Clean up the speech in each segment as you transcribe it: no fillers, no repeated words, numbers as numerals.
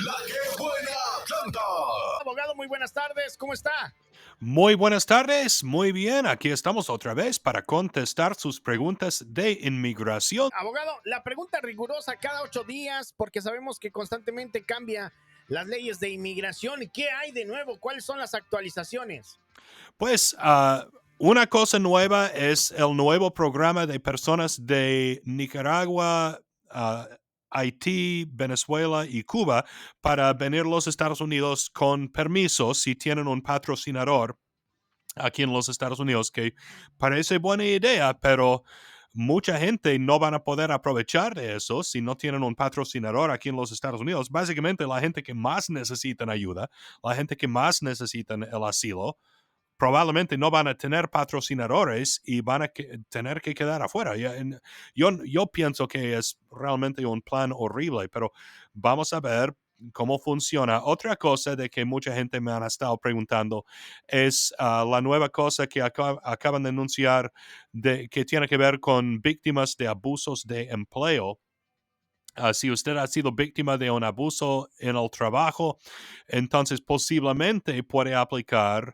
La que buena canta. Abogado, muy buenas tardes, ¿cómo está? Muy buenas tardes, muy bien, aquí estamos otra vez para contestar sus preguntas de inmigración. Abogado, la pregunta rigurosa cada 8 días, porque sabemos que constantemente cambia las leyes de inmigración. ¿Qué hay de nuevo? ¿Cuáles son las actualizaciones? Pues una cosa nueva es el nuevo programa de personas de Nicaragua, ah, Haití, Venezuela y Cuba para venir a los Estados Unidos con permiso si tienen un patrocinador aquí en los Estados Unidos, que parece buena idea, pero mucha gente no van a poder aprovechar de eso si no tienen un patrocinador aquí en los Estados Unidos. Básicamente, la gente que más necesitan ayuda, la gente que más necesitan el asilo, probablemente no van a tener patrocinadores y van a tener que quedar afuera. Yo pienso que es realmente un plan horrible, pero vamos a ver cómo funciona. Otra cosa de que mucha gente me ha estado preguntando es la nueva cosa que acaban de anunciar que tiene que ver con víctimas de abusos de empleo. Si usted ha sido víctima de un abuso en el trabajo, entonces posiblemente puede aplicar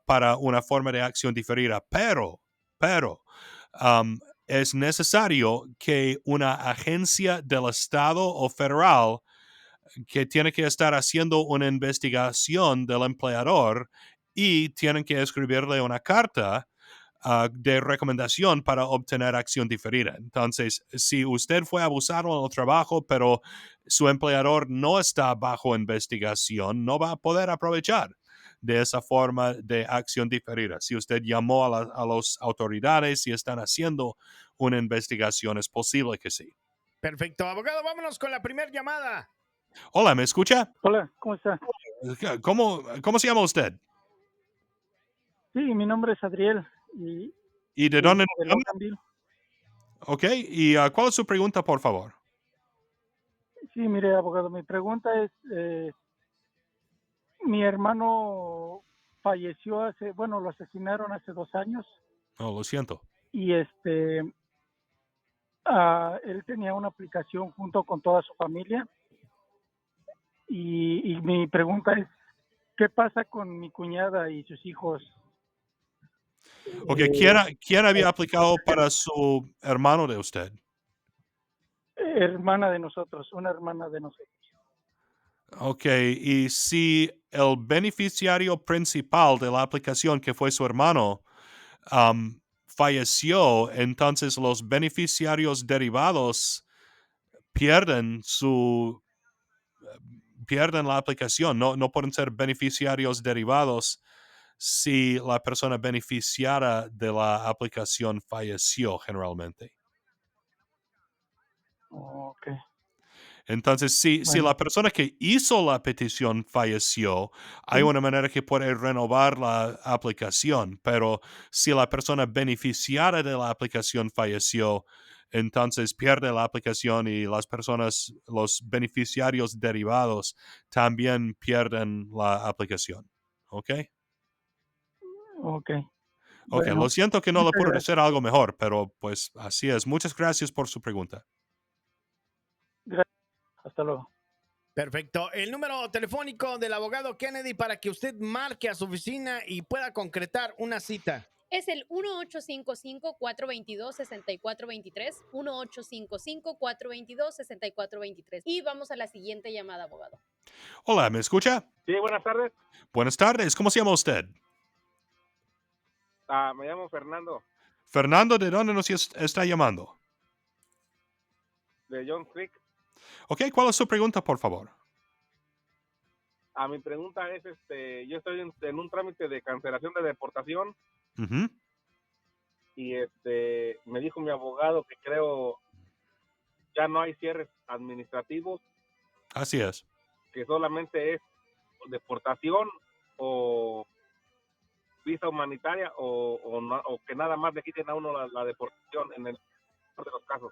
para una forma de acción diferida, pero es necesario que una agencia del Estado o federal que tiene que estar haciendo una investigación del empleador y tienen que escribirle una carta de recomendación para obtener acción diferida. Entonces, si usted fue abusado en el trabajo, pero su empleador no está bajo investigación, no va a poder aprovechar de esa forma de acción diferida. Si usted llamó a las autoridades y están haciendo una investigación, es posible que sí. Perfecto, abogado, vámonos con la primera llamada. Hola, ¿me escucha? Hola, ¿cómo está? ¿Cómo se llama usted? Sí, mi nombre es Adriel y, ¿Y de y dónde de nos llama? Loganville. Ok, ¿y cuál es su pregunta, por favor? Sí, mire, abogado, mi pregunta es, mi hermano falleció bueno, lo asesinaron hace 2 años Oh, lo siento. y él tenía una aplicación junto con toda su familia y mi pregunta es, ¿qué pasa con mi cuñada y sus hijos? Ok, Eh, ¿quién había aplicado para su hermano de usted? hermana de nosotros, una hermana de nosotros. Ok, y si el beneficiario principal de la aplicación, que fue su hermano, falleció, entonces los beneficiarios derivados pierden pierden la aplicación. No pueden ser beneficiarios derivados si la persona beneficiaria de la aplicación falleció generalmente. Ok, Entonces, si bueno, la persona que hizo la petición falleció, hay sí, una manera que puede renovar la aplicación, pero si la persona beneficiaria de la aplicación falleció, entonces pierde la aplicación y las personas, los beneficiarios derivados, también pierden la aplicación. ¿Ok? ok, Ok, lo bueno, siento que no le muchas puedo gracias. decir algo mejor, pero pues así es. Muchas gracias por su pregunta. Gracias, hasta luego. Perfecto, el número telefónico del abogado Kennedy para que usted marque a su oficina y pueda concretar una cita. Es el 1855-422-6423, 1855-422-6423. Y vamos a la siguiente llamada, abogado. Hola, ¿me escucha? Sí, buenas tardes. Buenas tardes, ¿cómo se llama usted? Me llamo Fernando Fernando, ¿de dónde nos está llamando? de John Creek. Ok, ¿cuál es su pregunta, por favor? Mi pregunta es, yo estoy en un trámite de cancelación de deportación Ujú. y me dijo mi abogado que creo ya no hay cierres administrativos, Así es. que solamente es deportación o visa humanitaria o que nada más le quiten a uno la deportación en el mejor de los casos.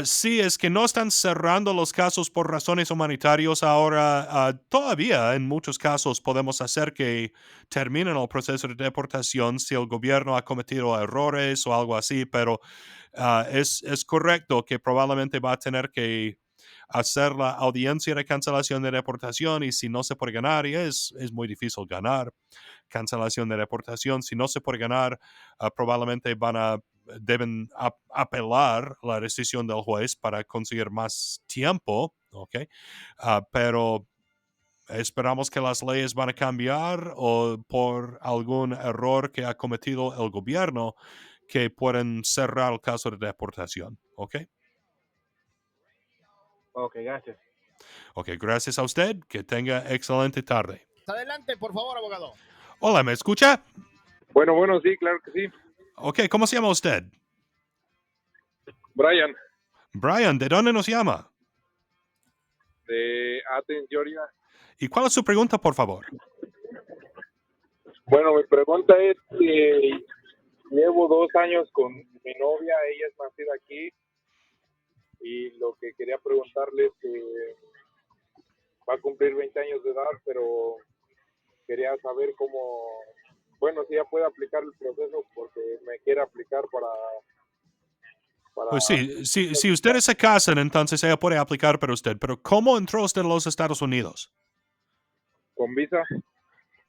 Sí, es que no están cerrando los casos por razones humanitarias ahora. Todavía en muchos casos podemos hacer que terminen el proceso de deportación si el gobierno ha cometido errores o algo así, pero es correcto que probablemente va a tener que hacer la audiencia de cancelación de deportación, y si no se puede ganar, y es muy difícil ganar cancelación de deportación, si no se puede ganar, probablemente deben apelar la decisión del juez para conseguir más tiempo, ¿ok? Pero esperamos que las leyes van a cambiar o por algún error que ha cometido el gobierno que pueden cerrar el caso de deportación, ¿ok? Ok, gracias. Ok, gracias a usted. Que tenga excelente tarde. Adelante, por favor, abogado. Hola, ¿me escucha? Bueno, sí, claro que sí. Ok, ¿cómo se llama usted? Brian, Brian, ¿de dónde nos llama? de Athens, Georgia. ¿Y cuál es su pregunta, por favor? Bueno, mi pregunta es que llevo 2 años con mi novia, ella es nacida aquí, y lo que quería preguntarle es que va a cumplir 20 años de edad, pero quería saber cómo, bueno, si ella puede aplicar el proceso porque me quiere aplicar para Pues sí, si ustedes se casan, entonces ella puede aplicar para usted. Pero ¿cómo entró usted a los Estados Unidos? con visa.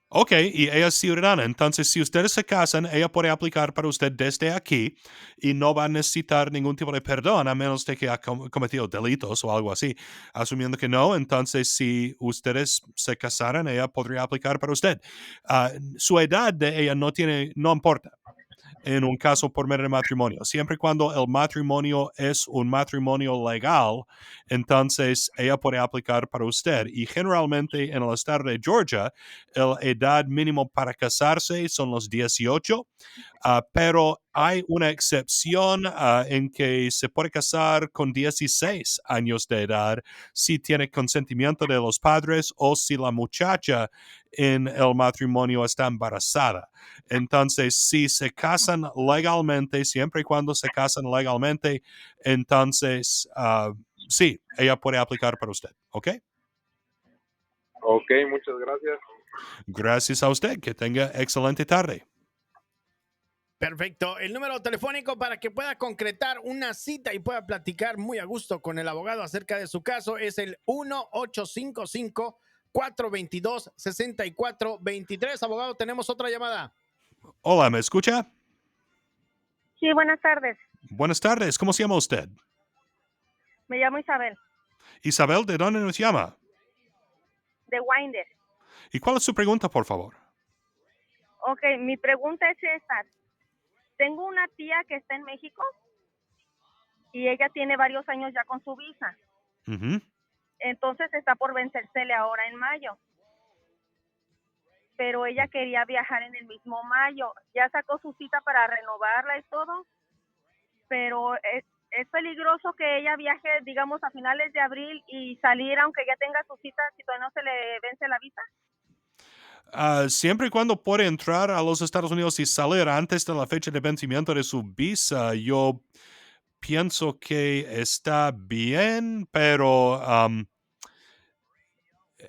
Ok, y ella es ciudadana. Entonces, si ustedes se casan, ella puede aplicar para usted desde aquí y no va a necesitar ningún tipo de perdón a menos de que ha cometido delitos o algo así. Asumiendo que no, entonces si ustedes se casaran, ella podría aplicar para usted. Su edad de ella no importa en un caso por medio de matrimonio. Siempre y cuando el matrimonio es un matrimonio legal, entonces ella puede aplicar para usted. Y generalmente en el estado de Georgia, la edad mínimo para casarse son los 18. Pero hay una excepción en que se puede casar con 16 años de edad si tiene consentimiento de los padres o si la muchacha en el matrimonio está embarazada. Entonces, si se casan legalmente, siempre y cuando se casan legalmente, entonces sí, ella puede aplicar para usted, ¿ok? Ok, muchas gracias. Gracias a usted, que tenga excelente tarde. Perfecto. El número telefónico para que pueda concretar una cita y pueda platicar muy a gusto con el abogado acerca de su caso es el 1-855-422-6423. Abogado, tenemos otra llamada. Hola, ¿me escucha? Sí, buenas tardes. Buenas tardes, ¿cómo se llama usted? Me llamo Isabel, Isabel, ¿de dónde nos llama? de Winder. ¿Y cuál es su pregunta, por favor? Ok, mi pregunta es esta. Tengo una tía que está en México y ella tiene varios años ya con su visa. Ujú. Entonces está por vencérsele ahora en mayo. Pero ella quería viajar en el mismo mayo. Ya sacó su cita para renovarla y todo, pero es peligroso que ella viaje, digamos, a finales de abril y salir aunque ya tenga su cita si todavía no se le vence la visa. Siempre y cuando puede entrar a los Estados Unidos y salir antes de la fecha de vencimiento de su visa, yo pienso que está bien, pero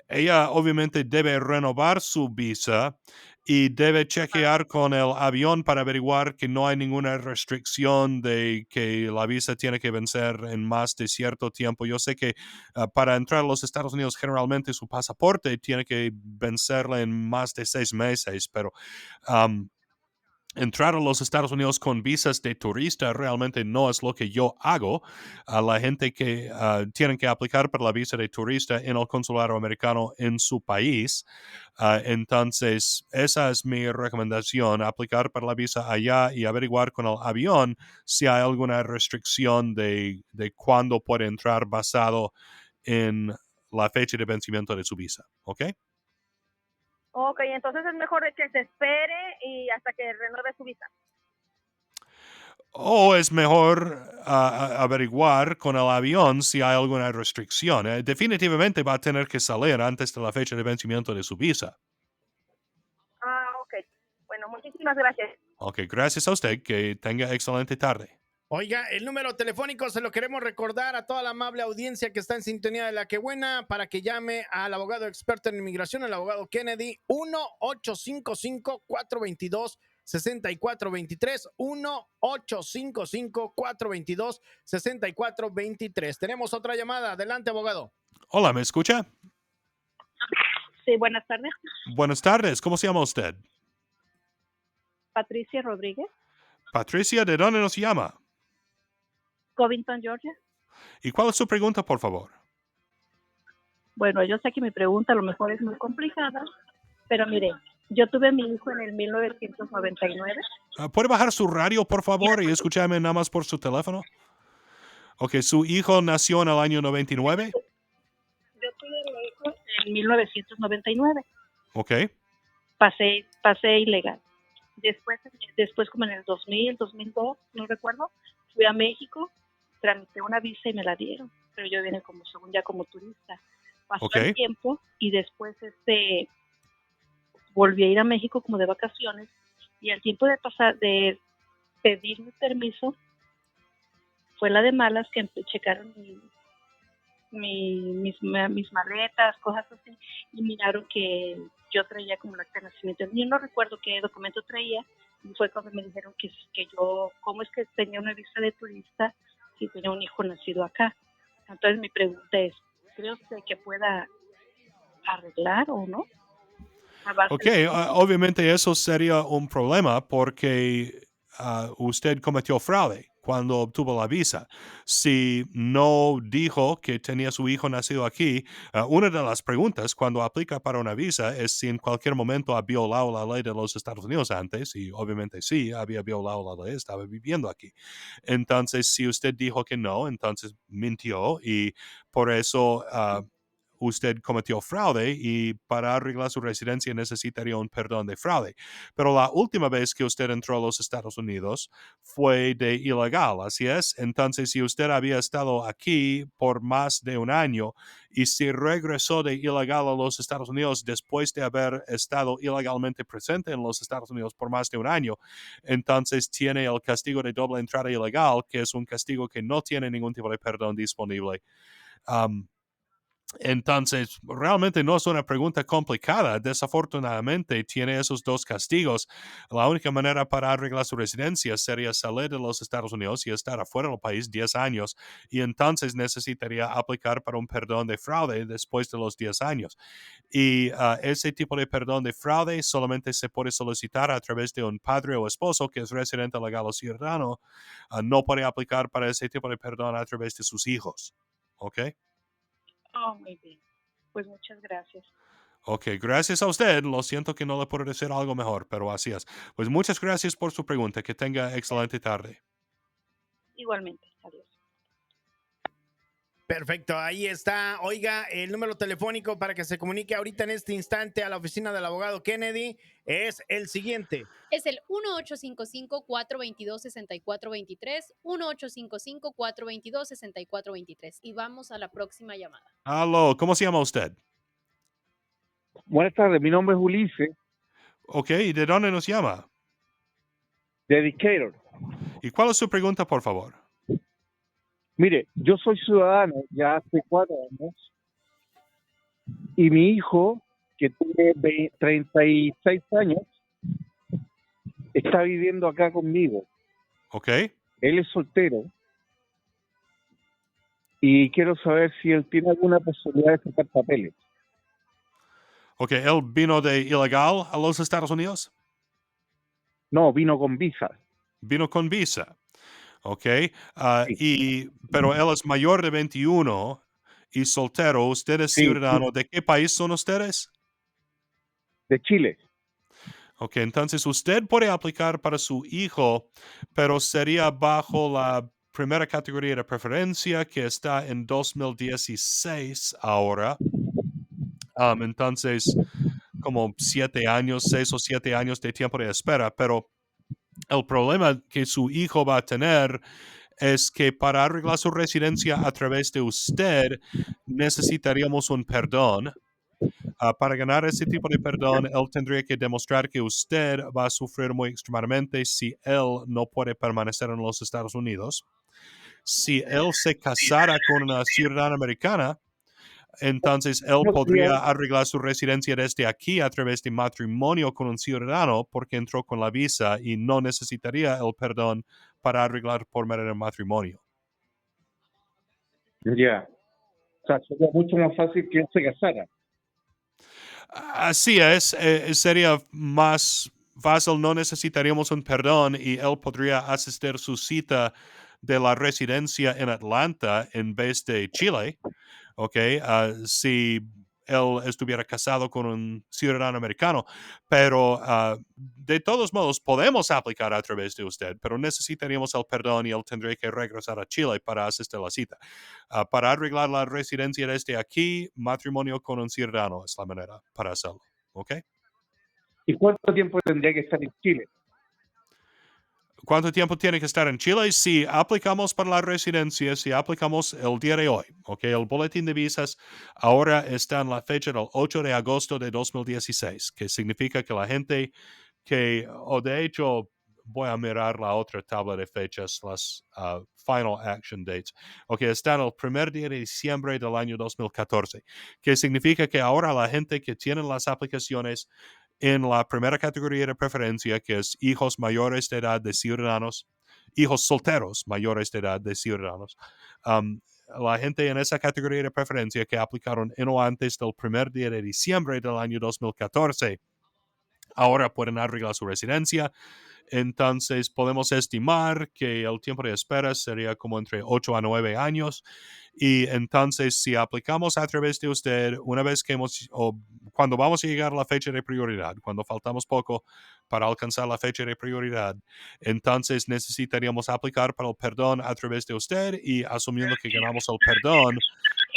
ella obviamente debe renovar su visa y debe chequear con el avión para averiguar que no hay ninguna restricción de que la visa tiene que vencer en más de cierto tiempo. Yo sé que para entrar a los Estados Unidos generalmente su pasaporte tiene que vencerle en más de 6 meses, pero entrar a los Estados Unidos con visas de turista realmente no es lo que yo hago. A la gente que tienen que aplicar para la visa de turista en el consulado americano en su país. Entonces, esa es mi recomendación, aplicar para la visa allá y averiguar con el avión si hay alguna restricción de cuándo puede entrar basado en la fecha de vencimiento de su visa. ¿Ok? Ok, entonces es mejor que se espere y hasta que renueve su visa. O es mejor averiguar con el avión si hay alguna restricción. Definitivamente va a tener que salir antes de la fecha de vencimiento de su visa. Ok. Bueno, muchísimas gracias. Ok, gracias a usted. Que tenga excelente tarde. Oiga, el número telefónico se lo queremos recordar a toda la amable audiencia que está en sintonía de La Que Buena para que llame al abogado experto en inmigración, el abogado Kennedy, 1-855-422-6423. 6423 1-855-422-6423. Tenemos otra llamada. Adelante, abogado. Hola, ¿me escucha? Sí, buenas tardes. Buenas tardes. ¿Cómo se llama usted? Patricia Rodríguez, Patricia, ¿de dónde nos llama? Covington, Georgia. ¿Y cuál es su pregunta, por favor? Bueno, yo sé que mi pregunta a lo mejor es muy complicada, pero mire, yo tuve a mi hijo en el 1999. ¿Puede bajar su radio, por favor, y escucharme nada más por su teléfono? Ok, ¿su hijo nació en el año 99? Yo tuve a mi hijo en 1999. Ok, Pasé ilegal. Después como en el 2000, 2002, no recuerdo, fui a México, tramité una visa y me la dieron, pero yo vine como según ya como turista. Pasó Ok. el tiempo y después volví a ir a México como de vacaciones y al tiempo de pedir mi permiso fue la de malas que checaron mis maletas, cosas así, y miraron que yo traía como la acta de nacimiento. Yo no recuerdo qué documento traía, y fue cuando me dijeron que yo, ¿cómo es que tenía una visa de turista si tenía un hijo nacido acá? Entonces mi pregunta es, ¿cree usted que pueda arreglar o no? Ok, obviamente eso sería un problema porque usted cometió fraude cuando obtuvo la visa. Si no dijo que tenía su hijo nacido aquí, una de las preguntas cuando aplica para una visa es si en cualquier momento ha violado la ley de los Estados Unidos antes, y obviamente sí, había violado la ley, estaba viviendo aquí. Entonces, si usted dijo que no, entonces mintió y por eso usted cometió fraude y para arreglar su residencia necesitaría un perdón de fraude. Pero la última vez que usted entró a los Estados Unidos fue de ilegal, así es. Entonces, si usted había estado aquí por más de un año y si regresó de ilegal a los Estados Unidos después de haber estado ilegalmente presente en los Estados Unidos por más de un año, entonces tiene el castigo de doble entrada ilegal, que es un castigo que no tiene ningún tipo de perdón disponible. Entonces, realmente no es una pregunta complicada. Desafortunadamente, tiene esos dos castigos. La única manera para arreglar su residencia sería salir de los Estados Unidos y estar afuera del país 10 años. Y entonces necesitaría aplicar para un perdón de fraude después de los 10 años. Y ese tipo de perdón de fraude solamente se puede solicitar a través de un padre o esposo que es residente legal o ciudadano. No puede aplicar para ese tipo de perdón a través de sus hijos. ¿Ok? Oh, muy bien. Pues muchas gracias. Ok, gracias a usted. Lo siento que no le puedo decir algo mejor, pero así es. Pues muchas gracias por su pregunta. Que tenga excelente tarde. Igualmente. Adiós. Perfecto, ahí está. Oiga, el número telefónico para que se comunique ahorita en este instante a la oficina del abogado Kennedy es el siguiente. Es el 1-855-422-6423, 1-855-422-6423. Y vamos a la próxima llamada. Aló, ¿cómo se llama usted? Buenas tardes, mi nombre es Ulises, Ok, ¿y de dónde nos llama? de Decatur. ¿Y cuál es su pregunta, por favor? Mire, yo soy ciudadano ya hace 4 años y mi hijo, que tiene 36 años, está viviendo acá conmigo. Ok. Él es soltero y quiero saber si él tiene alguna posibilidad de sacar papeles. Ok, ¿él vino de ilegal a los Estados Unidos? No, vino con visa. Vino con visa. Ok, Sí. pero él es mayor de 21 y soltero. ¿Usted es Sí, ciudadano? sí, ¿De qué país son ustedes? de Chile. Ok, entonces usted puede aplicar para su hijo, pero sería bajo la primera categoría de preferencia que está en 2016 ahora. Entonces, como 7 años, 6 o 7 años de tiempo de espera, pero el problema que su hijo va a tener es que para arreglar su residencia a través de usted necesitaríamos un perdón. Para ganar ese tipo de perdón, él tendría que demostrar que usted va a sufrir muy extremadamente si él no puede permanecer en los Estados Unidos. Si él se casara con una ciudadana americana, entonces él ¿Cómo podría sería? arreglar su residencia desde aquí a través de matrimonio con un ciudadano porque entró con la visa y no necesitaría el perdón para arreglar por medio del matrimonio. Ya. O sea, sería mucho más fácil que él se casara. Así es, sería más fácil, no necesitaríamos un perdón y él podría asistir su cita de la residencia en Atlanta en vez de Chile, ¿ok? Si él estuviera casado con un ciudadano americano, pero de todos modos podemos aplicar a través de usted, pero necesitaríamos el perdón y él tendría que regresar a Chile para asistir a la cita. Para arreglar la residencia desde aquí, matrimonio con un ciudadano es la manera para hacerlo, ¿ok? ¿Y cuánto tiempo tendría que estar en Chile? ¿Cuánto tiempo tiene que estar en Chile? Si aplicamos para la residencia, si aplicamos el día de hoy, ¿ok? El boletín de visas ahora está en la fecha del 8 de agosto de 2016, que significa que la gente o de hecho, voy a mirar la otra tabla de fechas, las final action dates. Ok, está en el primer día de diciembre del año 2014, que significa que ahora la gente que tiene las aplicaciones en la primera categoría de preferencia, que es hijos mayores de edad de ciudadanos, hijos solteros mayores de edad de ciudadanos, la gente en esa categoría de preferencia que aplicaron en o antes del primer día de diciembre del año 2014, ahora pueden arreglar su residencia. Entonces podemos estimar que el tiempo de espera sería como entre 8 a 9 años. Y entonces si aplicamos a través de usted, una vez que cuando vamos a llegar a la fecha de prioridad, cuando faltamos poco para alcanzar la fecha de prioridad, entonces necesitaríamos aplicar para el perdón a través de usted y asumiendo que ganamos el perdón,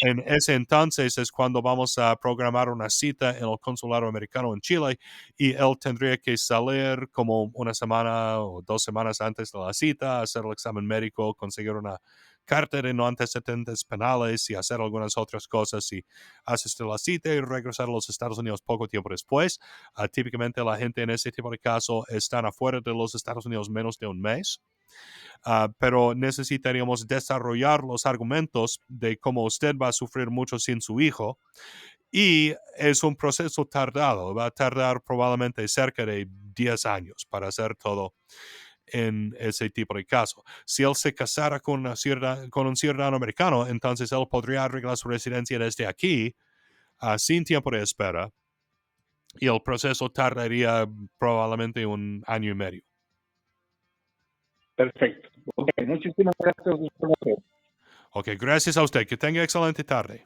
en ese entonces es cuando vamos a programar una cita en el consulado americano en Chile y él tendría que salir como una semana o 2 semanas antes de la cita, hacer el examen médico, conseguir una carta de no antecedentes penales y hacer algunas otras cosas y asistir a la cita y regresar a los Estados Unidos poco tiempo después. Típicamente la gente en ese tipo de caso están afuera de los Estados Unidos menos de un mes. Pero necesitaríamos desarrollar los argumentos de cómo usted va a sufrir mucho sin su hijo y es un proceso tardado, va a tardar probablemente cerca de 10 años para hacer todo en ese tipo de caso. Si él se casara con un ciudadano americano, entonces él podría arreglar su residencia desde aquí sin tiempo de espera y el proceso tardaría probablemente 1 año y medio. Perfecto. Ok, muchísimas gracias, doctor. Ok, gracias a usted. Que tenga excelente tarde.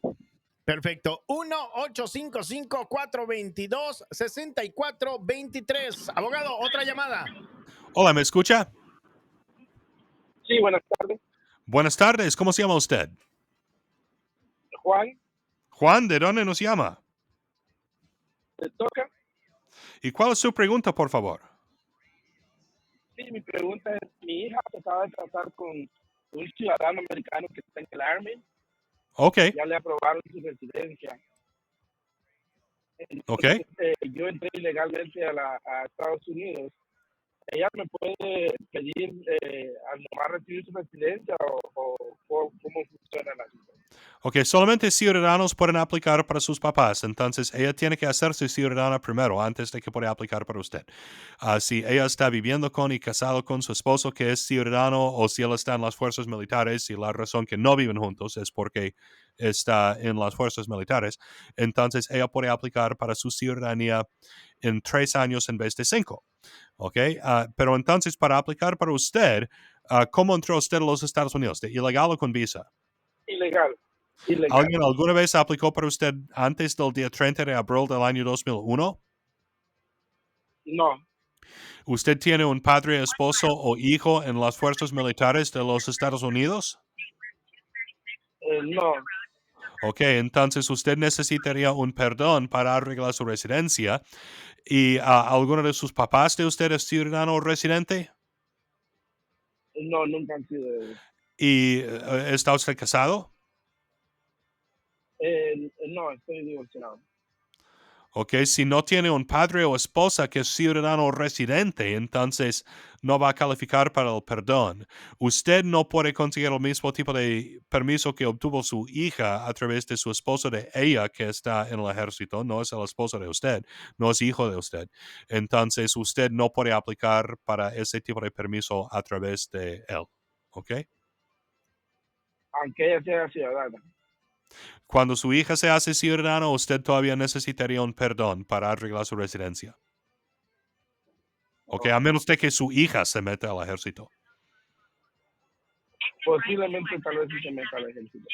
Perfecto. 1-855-422-6423. Abogado, otra llamada. Hola, ¿me escucha? Sí, buenas tardes. Buenas tardes. ¿Cómo se llama usted? Juan, Juan, ¿de dónde nos llama? ¿te toca? ¿Y cuál es su pregunta, por favor? Sí, mi pregunta es, mi hija se acaba de casar con un ciudadano americano que está en el Army. Ok. Ya le aprobaron su residencia. Ok. Entonces, yo entré ilegalmente a Estados Unidos. ¿Ella me puede pedir al nomás recibir su residencia o cómo funciona la situación? Ok, solamente ciudadanos pueden aplicar para sus papás, entonces ella tiene que hacerse ciudadana primero antes de que pueda aplicar para usted. Si ella está viviendo con y casado con su esposo que es ciudadano o si él está en las fuerzas militares y la razón que no viven juntos es porque está en las fuerzas militares, entonces ella puede aplicar para su ciudadanía en 3 años en vez de 5. Ok, pero entonces para aplicar para usted, ¿cómo entró usted a los Estados Unidos? ¿De ilegal o con visa? Ilegal. ¿Alguien alguna vez aplicó para usted antes del día 30 de abril del año 2001? No. ¿Usted tiene un padre, esposo o hijo en las fuerzas militares de los Estados Unidos? No. Ok, entonces usted necesitaría un perdón para arreglar su residencia. ¿Y alguno de sus papás de usted es ciudadano o residente? No, nunca han sido ellos. ¿Y está usted casado? No, estoy divorciado. ¿Ok? Si no tiene un padre o esposa que es ciudadano residente, entonces no va a calificar para el perdón. Usted no puede conseguir el mismo tipo de permiso que obtuvo su hija a través de su esposo de ella que está en el ejército. No es el esposo de usted, no es hijo de usted. Entonces usted no puede aplicar para ese tipo de permiso a través de él. ¿Ok? Aunque ella sea ciudadana. Cuando su hija se hace ciudadana, usted todavía necesitaría un perdón para arreglar su residencia. Ok, a menos de que su hija se meta al ejército. Posiblemente tal vez sí se meta al ejército.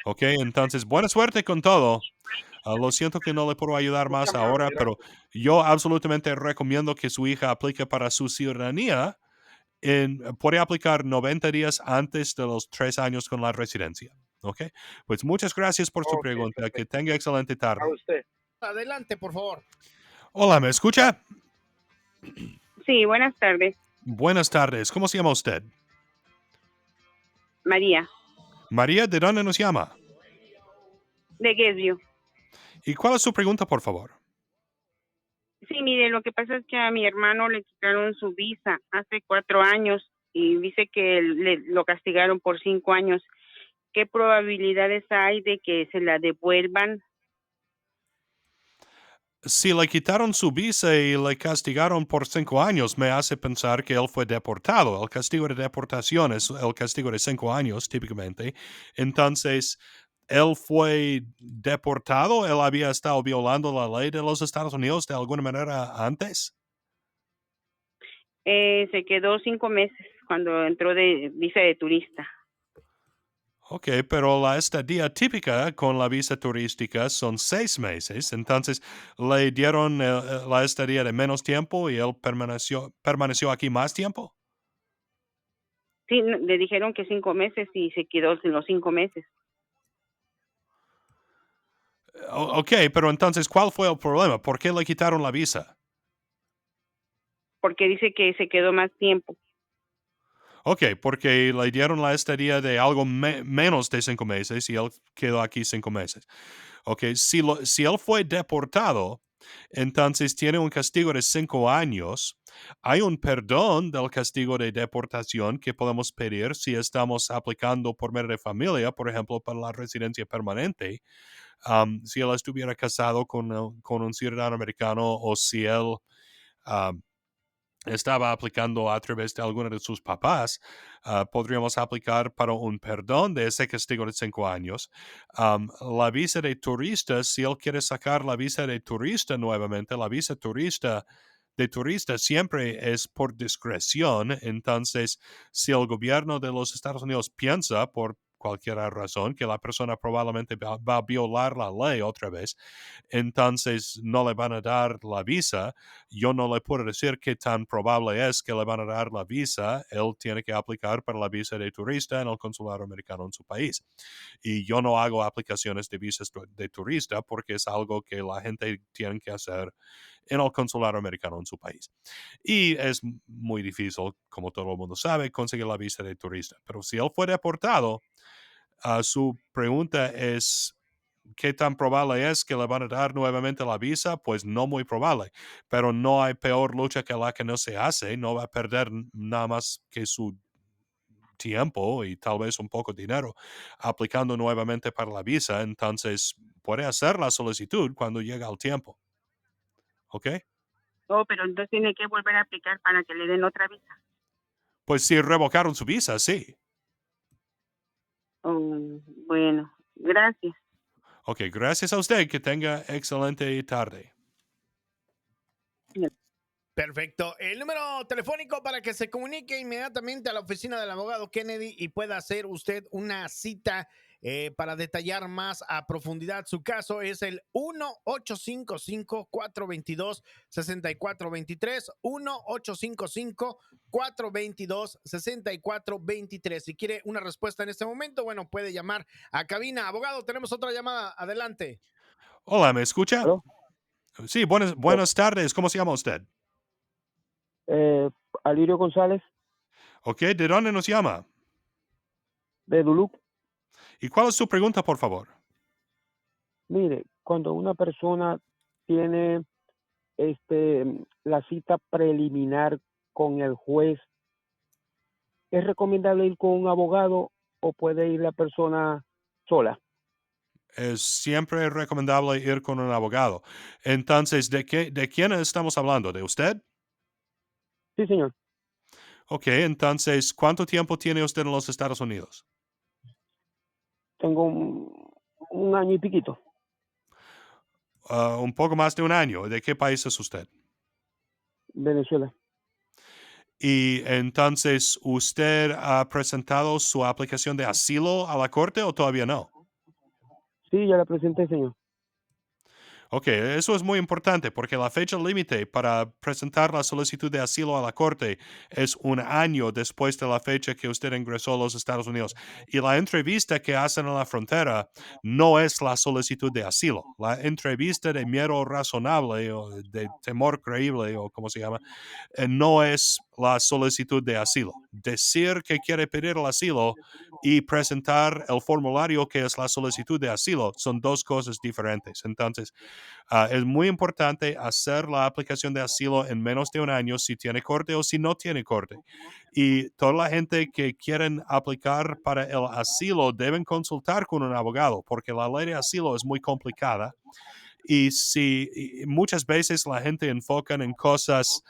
Ok, entonces buena suerte con todo. Lo siento que no le puedo ayudar más ahora, pero yo absolutamente recomiendo que su hija aplique para su ciudadanía. Puede aplicar 90 días antes de los 3 años con la residencia. Ok, pues muchas gracias por su pregunta. Que tenga excelente tarde. A usted. Adelante, por favor. Hola, ¿me escucha? Sí, buenas tardes. Buenas tardes. ¿Cómo se llama usted? María, María, ¿de dónde nos llama? de Guesview. ¿Y cuál es su pregunta, por favor? Sí, mire, lo que pasa es que a mi hermano le quitaron su visa hace 4 años y dice que lo castigaron por 5 años. ¿Qué probabilidades hay de que se la devuelvan? Si le quitaron su visa y le castigaron por 5 años, me hace pensar que él fue deportado. El castigo de deportación es el castigo de 5 años, típicamente. Entonces, ¿él fue deportado? ¿Él había estado violando la ley de los Estados Unidos de alguna manera antes? Se quedó 5 meses cuando entró de visa de turista. Ok, pero la estadía típica con la visa turística son 6 meses, entonces le dieron la estadía de menos tiempo y él permaneció aquí más tiempo. Sí, le dijeron que 5 meses y se quedó los 5 meses. Ok, pero entonces, ¿cuál fue el problema? ¿Por qué le quitaron la visa? Porque dice que se quedó más tiempo. Ok, porque le dieron la estadía de algo menos de 5 meses y él quedó aquí 5 meses. Ok, si él fue deportado, entonces tiene un castigo de 5 años. Hay un perdón del castigo de deportación que podemos pedir si estamos aplicando por medio de familia, por ejemplo, para la residencia permanente. Si él estuviera casado con un ciudadano americano o si él estaba aplicando a través de alguno de sus papás, podríamos aplicar para un perdón de ese castigo de 5 años. La visa de turista, si él quiere sacar la visa de turista nuevamente, la visa de turista siempre es por discreción. Entonces, si el gobierno de los Estados Unidos piensa por cualquier razón que la persona probablemente va a violar la ley otra vez, entonces no le van a dar la visa. Yo no le puedo decir qué tan probable es que le van a dar la visa. Él tiene que aplicar para la visa de turista en el consulado americano en su país. Y yo no hago aplicaciones de visas de turista porque es algo que la gente tiene que hacer en el consulado americano en su país. Y es muy difícil, como todo el mundo sabe, conseguir la visa de turista. Pero si él fue deportado, su pregunta es, ¿qué tan probable es que le van a dar nuevamente la visa? Pues no muy probable, pero no hay peor lucha que la que no se hace. No va a perder nada más que su tiempo y tal vez un poco de dinero aplicando nuevamente para la visa. Entonces, puede hacer la solicitud cuando llega el tiempo. ¿Ok? Oh, pero entonces tiene que volver a aplicar para que le den otra visa. Pues si revocaron su visa, sí. Oh, bueno, gracias. Ok, gracias a usted. Que tenga excelente tarde. Perfecto. El número telefónico para que se comunique inmediatamente a la oficina del abogado Kennedy y pueda hacer usted una cita para detallar más a profundidad su caso es el 1-855-422-6423, 1-855-422-6423. Si quiere una respuesta en este momento, bueno, puede llamar a cabina. Abogado, tenemos otra llamada. Adelante. Hola, ¿me escucha? ¿Aló? Sí, buenas tardes. ¿Cómo se llama usted? Alirio González, Ok, ¿de dónde nos llama? de Duluth. ¿Y cuál es su pregunta, por favor? Mire, cuando una persona tiene la cita preliminar con el juez, ¿es recomendable ir con un abogado o puede ir la persona sola? Es siempre recomendable ir con un abogado. Entonces, ¿de quién estamos hablando? ¿De usted? Sí, señor. Ok, entonces, ¿cuánto tiempo tiene usted en los Estados Unidos? Tengo un año y piquito. Un poco más de un año. ¿De qué país es usted? Venezuela. Y entonces, ¿usted ha presentado su aplicación de asilo a la corte o todavía no? Sí, ya la presenté, señor. Ok, eso es muy importante porque la fecha límite para presentar la solicitud de asilo a la corte es un año después de la fecha que usted ingresó a los Estados Unidos. Y la entrevista que hacen en la frontera no es la solicitud de asilo. La entrevista de miedo razonable o de temor creíble o como se llama, no es la solicitud de asilo. Decir que quiere pedir el asilo y presentar el formulario que es la solicitud de asilo son dos cosas diferentes. Entonces, es muy importante hacer la aplicación de asilo en menos de un año si tiene corte o si no tiene corte. Y toda la gente que quieren aplicar para el asilo deben consultar con un abogado porque la ley de asilo es muy complicada. Y muchas veces la gente enfoca en cosas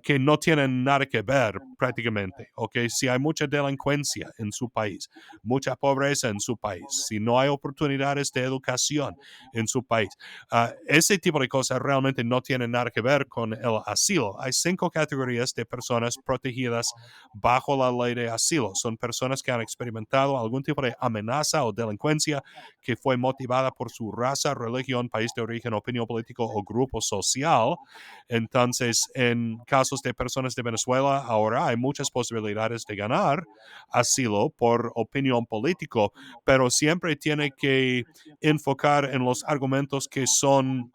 que no tienen nada que ver prácticamente, ¿ok? Si hay mucha delincuencia en su país, mucha pobreza en su país, si no hay oportunidades de educación en su país, ese tipo de cosas realmente no tienen nada que ver con el asilo. Hay 5 categorías de personas protegidas bajo la ley de asilo. Son personas que han experimentado algún tipo de amenaza o delincuencia que fue motivada por su raza, religión, país de origen, opinión político o grupo social. Entonces, en casos de personas de Venezuela, ahora hay muchas posibilidades de ganar asilo por opinión político, pero siempre tiene que enfocar en los argumentos que son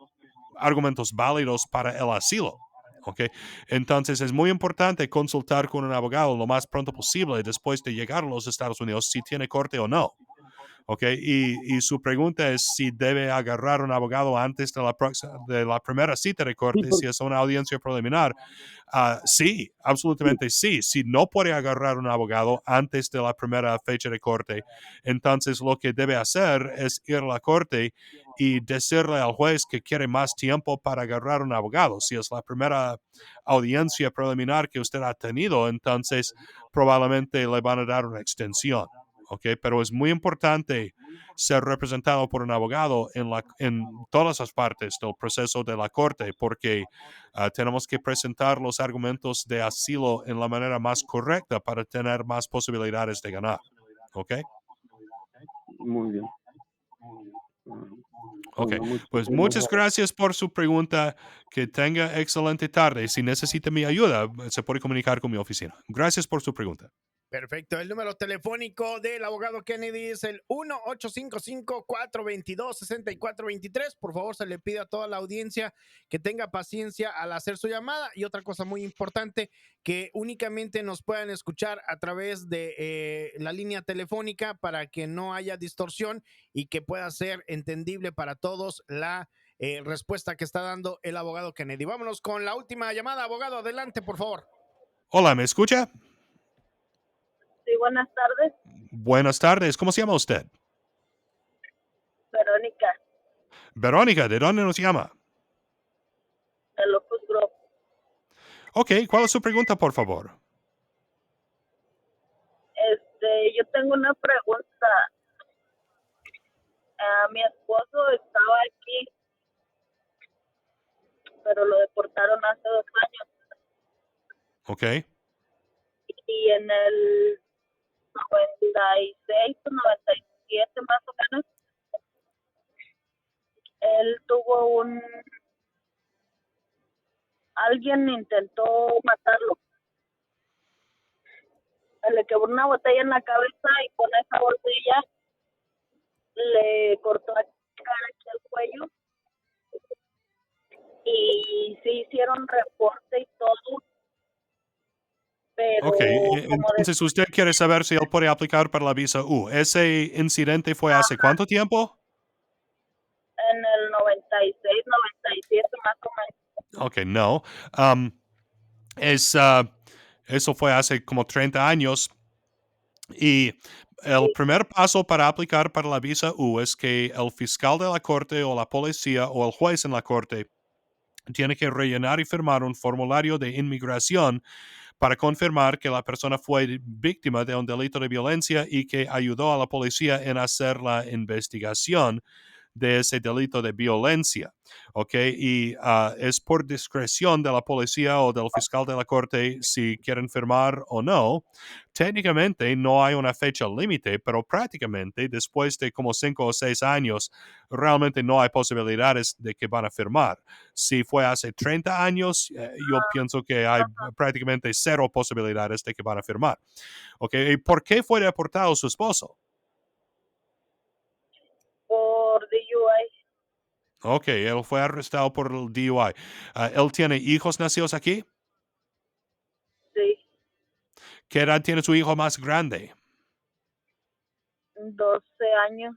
argumentos válidos para el asilo. ¿Ok? Entonces es muy importante consultar con un abogado lo más pronto posible después de llegar a los Estados Unidos si tiene corte o no. ¿Ok? Y su pregunta es si debe agarrar un abogado antes de la primera cita de corte, si es una audiencia preliminar. Sí, absolutamente sí. Si no puede agarrar un abogado antes de la primera fecha de corte, entonces lo que debe hacer es ir a la corte y decirle al juez que quiere más tiempo para agarrar un abogado. Si es la primera audiencia preliminar que usted ha tenido, entonces probablemente le van a dar una extensión. ¿Ok? Pero es muy importante ser representado por un abogado en todas las partes del proceso de la corte porque tenemos que presentar los argumentos de asilo en la manera más correcta para tener más posibilidades de ganar. ¿Ok? Muy bien. Ok, Bueno, pues muchísimas muchas gracias. gracias por su pregunta. Que tenga excelente tarde. Si necesita mi ayuda, se puede comunicar con mi oficina. Gracias por su pregunta. Perfecto. El número telefónico del abogado Kennedy es el 1-855-422-6423. Por favor, se le pide a toda la audiencia que tenga paciencia al hacer su llamada. Y otra cosa muy importante, que únicamente nos puedan escuchar a través de la línea telefónica para que no haya distorsión y que pueda ser entendible para todos la respuesta que está dando el abogado Kennedy. Vámonos con la última llamada. Abogado, adelante, por favor. Hola, ¿me escucha? Sí, buenas tardes, Buenas tardes. ¿Cómo se llama usted? Verónica, Verónica, ¿de dónde nos llama? de Locus Grove. Ok, ¿cuál es su pregunta, por favor? Yo tengo una pregunta. Mi esposo estaba aquí, pero lo deportaron hace 2 años. Ok, Y en el 96 o 97 más o menos, él tuvo alguien intentó matarlo. Le quebró una botella en la cabeza y con esa botella le cortó la cara aquí al cuello. Y sí hicieron reporte y todo, pero ok. como Entonces usted quiere saber si él puede aplicar para la visa U. ¿Ese incidente fue hace cuánto tiempo? en el 96, 97 más o menos. Ok, no. Eso fue hace como 30 años. Y el primer paso para aplicar para la visa U es que el fiscal de la corte o la policía o el juez en la corte tiene que rellenar y firmar un formulario de inmigración para confirmar que la persona fue víctima de un delito de violencia y que ayudó a la policía en hacer la investigación de ese delito de violencia, ¿ok? Y es por discreción de la policía o del fiscal de la corte si quieren firmar o no. Técnicamente no hay una fecha límite, pero prácticamente después de como 5 o 6 años, realmente no hay posibilidades de que van a firmar. Si fue hace 30 años, yo pienso que hay prácticamente 0 posibilidades de que van a firmar. ¿Ok? ¿Y por qué fue deportado su esposo? Por DUI. Ok, él fue arrestado por el DUI. ¿Él tiene hijos nacidos aquí? Sí, ¿Qué edad tiene su hijo más grande? 12 años.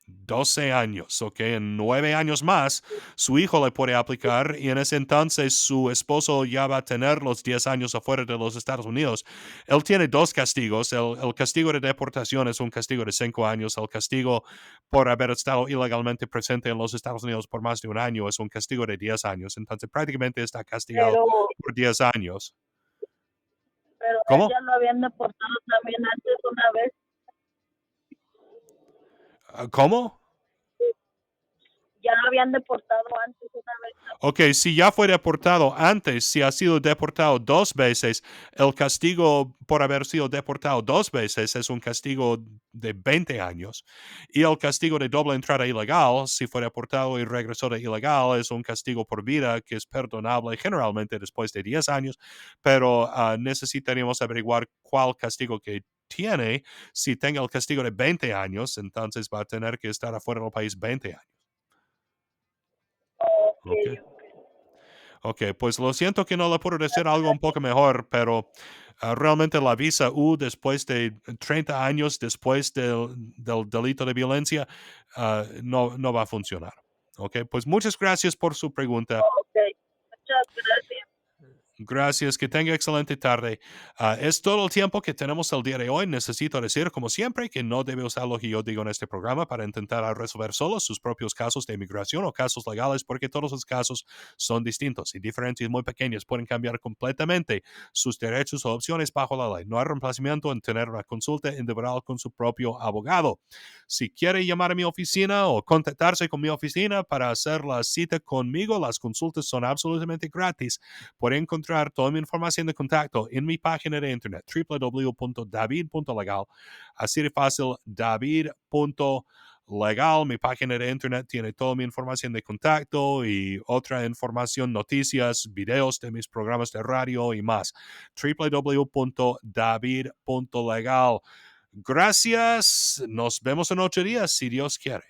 12 años, ok. En 9 años más, su hijo le puede aplicar y en ese entonces su esposo ya va a tener los 10 años afuera de los Estados Unidos. Él tiene 2 castigos. El castigo de deportación es un castigo de 5 años. El castigo por haber estado ilegalmente presente en los Estados Unidos por más de un año es un castigo de 10 años. Entonces prácticamente está castigado Pero, por 10 años. pero ¿Cómo? ella lo habían deportado también antes una vez. ¿Cómo? Ya lo habían deportado antes una vez. Ok, si ya fue deportado antes, si ha sido deportado 2 veces, el castigo por haber sido deportado 2 veces es un castigo de 20 años. Y el castigo de doble entrada ilegal, si fue deportado y regresó de ilegal, es un castigo por vida que es perdonable generalmente después de 10 años, pero necesitaríamos averiguar cuál castigo que tiene. Si tenga el castigo de 20 años, entonces va a tener que estar afuera del país 20 años. Ok. Ok, pues lo siento que no le puedo decir algo un poco mejor, pero realmente la visa U después de 30 años después del delito de violencia no va a funcionar. Ok, pues muchas gracias por su pregunta. Ok, muchas gracias. Gracias, que tenga excelente tarde. Es todo el tiempo que tenemos el día de hoy. Necesito decir, como siempre, que no debe usar lo que yo digo en este programa para intentar resolver solo sus propios casos de inmigración o casos legales, porque todos los casos son distintos y diferencias muy pequeñas pueden cambiar completamente sus derechos o opciones bajo la ley. No hay reemplazamiento en tener una consulta individual con su propio abogado. Si quiere llamar a mi oficina o contactarse con mi oficina para hacer la cita conmigo, las consultas son absolutamente gratis. Puede encontrar toda mi información de contacto en mi página de internet www.david.legal. Así de fácil, david.legal. Mi página de internet tiene toda mi información de contacto y otra información, noticias, videos de mis programas de radio y más. www.david.legal. Gracias. Nos vemos en 8 días, si Dios quiere.